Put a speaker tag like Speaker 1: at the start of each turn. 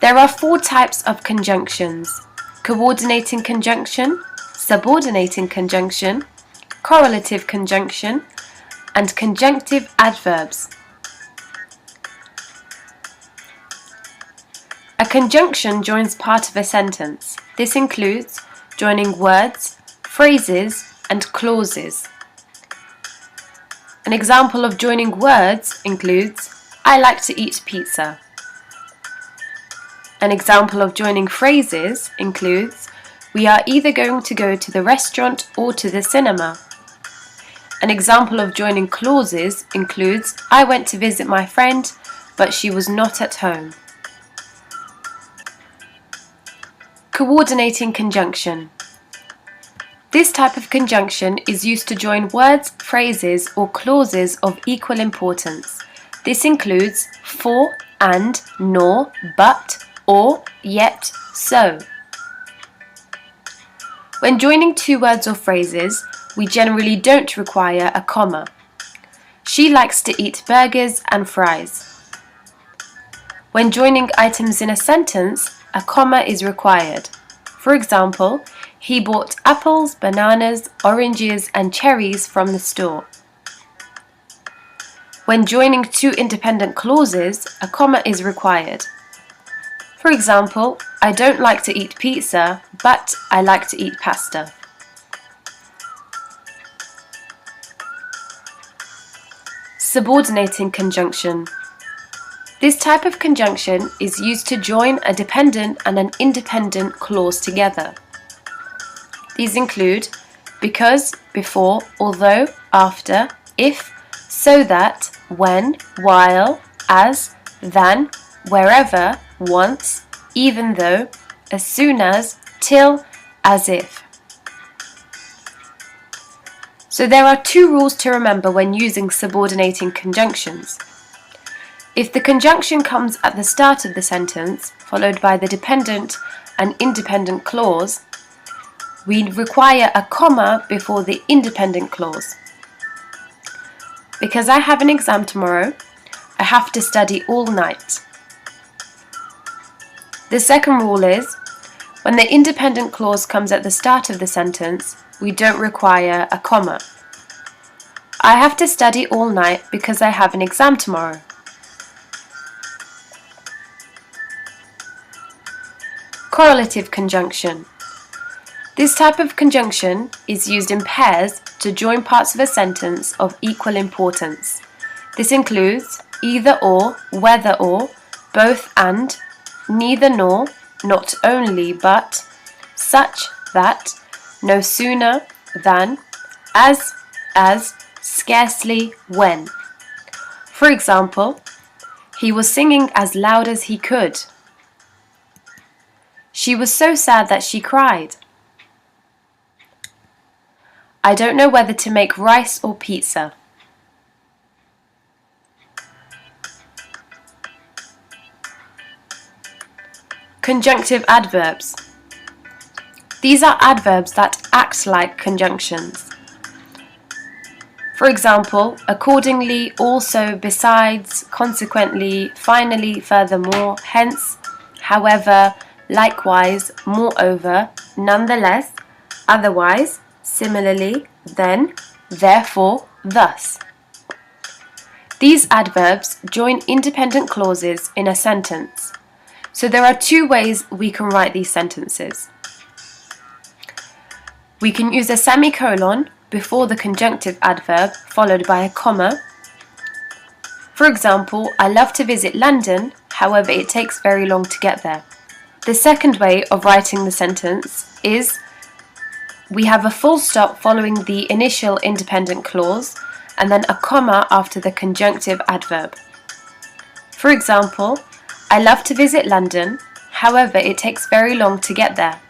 Speaker 1: There are 4 types of conjunctions: coordinating conjunction, subordinating conjunction, correlative conjunction, and conjunctive adverbs. A conjunction joins part of a sentence. This includes joining words, phrases, and clauses. An example of joining words includes, I like to eat pizza. An example of joining phrases includes, we are either going to go to the restaurant or to the cinema. An example of joining clauses includes, I went to visit my friend, but she was not at home. Coordinating conjunction. This type of conjunction is used to join words, phrases, or clauses of equal importance. This includes for, and, nor, but, or, yet, so. When joining 2 words or phrases, we generally don't require a comma. She likes to eat burgers and fries. When joining items in a sentence, a comma is required. For example, he bought apples, bananas, oranges, and cherries from the store. When joining 2 independent clauses, a comma is required. For example, I don't like to eat pizza, but I like to eat pasta. Subordinating conjunction. This type of conjunction is used to join a dependent and an independent clause together. These include because, before, although, after, if, so that, when, while, as, than, wherever, once, even though, as soon as, till, as if. So there are 2 rules to remember when using subordinating conjunctions. If the conjunction comes at the start of the sentence, followed by the dependent and independent clause, we require a comma before the independent clause. Because I have an exam tomorrow, I have to study all night. The second rule is, when the independent clause comes at the start of the sentence, we don't require a comma. I have to study all night because I have an exam tomorrow. Correlative conjunction. This type of conjunction is used in pairs to join parts of a sentence of equal importance. This includes either or, whether or, both and, neither nor, not only but, such that, no sooner than, as, scarcely, when. For example, he was singing as loud as he could. She was so sad that she cried. I don't know whether to make rice or pizza. Conjunctive adverbs. These are adverbs that act like conjunctions. For example, accordingly, also, besides, consequently, finally, furthermore, hence, however, likewise, moreover, nonetheless, otherwise, similarly, then, therefore, thus. These adverbs join independent clauses in a sentence. So there are 2 ways we can write these sentences. We can use a semicolon before the conjunctive adverb followed by a comma. For example, I love to visit London, however it takes very long to get there. The second way of writing the sentence is we have a full stop following the initial independent clause and then a comma after the conjunctive adverb. For example, I love to visit London, however it takes very long to get there.